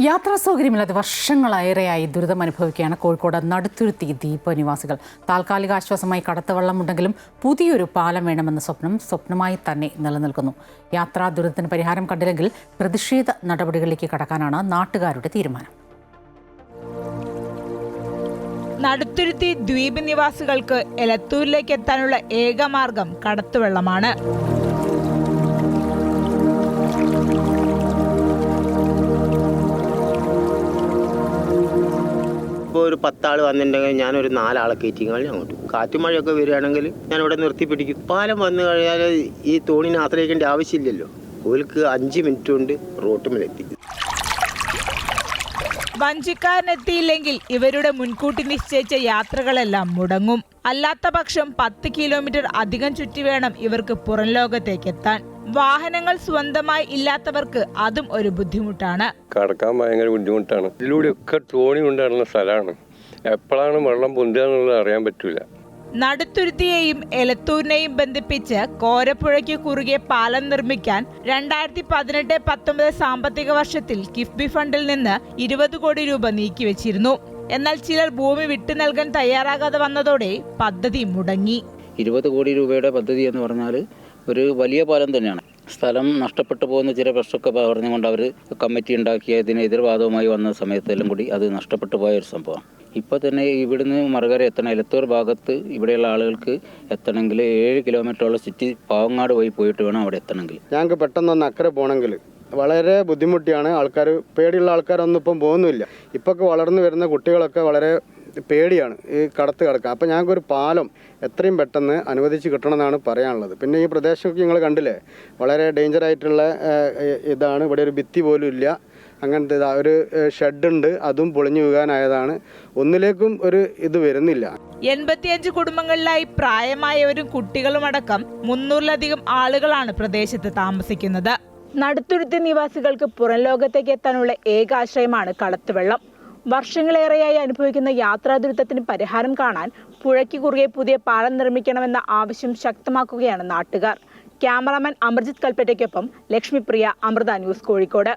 യാത്രാ സൗകര്യമില്ലാതെ വർഷങ്ങളേറെയായി ദുരിതമനുഭവിക്കുകയാണ് കോഴിക്കോട് നടുത്തുരുത്തി ദ്വീപ് നിവാസികൾ. താൽക്കാലിക ആശ്വാസമായി കടത്തുവള്ളമുണ്ടെങ്കിലും പുതിയൊരു പാലം വേണമെന്ന സ്വപ്നമായി തന്നെ നിലനിൽക്കുന്നു. യാത്രാ ദുരിതത്തിന് പരിഹാരം കണ്ടില്ലെങ്കിൽ പ്രതിഷേധ നടപടികളിലേക്ക് കടക്കാനാണ് നാട്ടുകാരുടെ തീരുമാനം. നടുത്തുരുത്തി ദ്വീപ് നിവാസികൾക്ക് എലത്തൂരിലേക്ക് എത്താനുള്ള ഏക മാർഗം കടത്തുവള്ളമാണ്. ഇപ്പോൾ ഒരു 10 ആൾ വന്നിട്ടുണ്ടെങ്കിൽ ഞാനൊരു 4 ആളെ കയറ്റി കഴിഞ്ഞാൽ അങ്ങോട്ട് കാറ്റും മഴയൊക്കെ വരികയാണെങ്കിൽ ഞാനിവിടെ നിർത്തി പിടിക്കും. പാലം വന്നു കഴിഞ്ഞാൽ ഈ തോണിനെ ആശ്രയിക്കേണ്ട ആവശ്യമില്ലല്ലോ. ഓൽക്ക് 5 മിനിറ്റ് കൊണ്ട് റോട്ടുമിലെത്തി. വഞ്ചിക്കാരനെത്തിയില്ലെങ്കിൽ ഇവരുടെ മുൻകൂട്ടി നിശ്ചയിച്ച യാത്രകളെല്ലാം മുടങ്ങും. അല്ലാത്ത പക്ഷം 10 കിലോമീറ്റർ അധികം ചുറ്റി വേണം ഇവർക്ക് പുറം ലോകത്തേക്ക് എത്താൻ. വാഹനങ്ങൾ സ്വന്തമായി ഇല്ലാത്തവർക്ക് അതും ഒരു ബുദ്ധിമുട്ടാണ്. കടക്കാൻ ഭയങ്കര ബുദ്ധിമുട്ടാണ്. ഇതിലൂടെയൊക്കെ തോണി കൊണ്ടാടുന്ന സ്ഥലമാണ്. എപ്പോഴാണ് വെള്ളം പൊന്തുക എന്നുള്ളത് അറിയാൻ പറ്റൂല. നടുത്തുരുത്തിയെയും എലത്തൂരിനെയും ബന്ധിപ്പിച്ച് കോരപ്പുഴയ്ക്ക് കുറുകെ പാലം നിർമ്മിക്കാൻ 2018-19 സാമ്പത്തിക വർഷത്തിൽ കിഫ്ബി ഫണ്ടിൽ നിന്ന് 20 കോടി രൂപ നീക്കിവെച്ചിരുന്നു. എന്നാൽ ചിലർ ഭൂമി വിട്ടു നൽകാൻ തയ്യാറാകാതെ വന്നതോടെ പദ്ധതി മുടങ്ങി. 20 കോടി രൂപയുടെ പദ്ധതി എന്ന് പറഞ്ഞാൽ ഒരു വലിയ പാലം തന്നെയാണ്. സ്ഥലം നഷ്ടപ്പെട്ടു പോകുന്ന ചില പ്രശ്നമൊക്കെ പറഞ്ഞുകൊണ്ട് അവർ കമ്മിറ്റി ഉണ്ടാക്കിയതിന് എതിർവാദവുമായി വന്ന സമയത്തെല്ലാം കൂടി അത് നഷ്ടപ്പെട്ടു പോയ ഒരു സംഭവം. ഇപ്പോൾ തന്നെ ഇവിടുന്ന് മറുകര എത്തണം. എലത്തൂർ ഭാഗത്ത് ഇവിടെയുള്ള ആളുകൾക്ക് എത്തണമെങ്കിൽ 7 കിലോമീറ്ററോളം ചുറ്റി പാവങ്ങാട് പോയിട്ട് വേണം അവിടെ എത്തണമെങ്കിൽ. ഞങ്ങൾക്ക് പെട്ടെന്നൊന്ന് അക്കരെ പോകണമെങ്കിൽ വളരെ ബുദ്ധിമുട്ടിയാണ്. ആൾക്കാർ പേടിയുള്ള ആൾക്കാരൊന്നും ഇപ്പം പോകുന്നില്ല. ഇപ്പൊക്കെ വളർന്നു വരുന്ന കുട്ടികളൊക്കെ വളരെ പേടിയാണ് ഈ കടക്കാൻ. അപ്പം ഞങ്ങൾക്കൊരു പാലം എത്രയും പെട്ടെന്ന് അനുവദിച്ച് കിട്ടണമെന്നാണ് പറയാനുള്ളത്. പിന്നെ ഈ പ്രദേശമൊക്കെ നിങ്ങൾ കണ്ടില്ലേ, വളരെ ഡേഞ്ചറായിട്ടുള്ള ഇതാണ്. ഇവിടെ ഒരു ഭിത്തി പോലും ഇല്ല. അങ്ങനത്തെ ഒരു ഷെഡുണ്ട്, അതും പൊളിഞ്ഞു വീഴാനായതാണ്. ഒന്നിലേക്കും ഒരു ഇത് വരുന്നില്ല. 85 കുടുംബങ്ങളിലായി പ്രായമായവരും കുട്ടികളുമടക്കം 300-ലധികം ആളുകളാണ് പ്രദേശത്ത് താമസിക്കുന്നത്. നടുത്തുരുത്തി നിവാസികൾക്ക് പുറം ലോകത്തേക്ക് എത്താനുള്ള ഏക ആശ്രയമാണ് കടത്തുവെള്ളം. വർഷങ്ങളേറെയായി അനുഭവിക്കുന്ന യാത്രാ ദുരിതത്തിന് പരിഹാരം കാണാൻ പുഴയ്ക്ക് കുറുകെ പുതിയ പാലം നിർമ്മിക്കണമെന്ന ആവശ്യം ശക്തമാക്കുകയാണ് നാട്ടുകാർ. ക്യാമറാമാൻ അമർജിത് കൽപ്പറ്റയ്ക്കൊപ്പം ലക്ഷ്മിപ്രിയ, അമൃത ന്യൂസ്, കോഴിക്കോട്.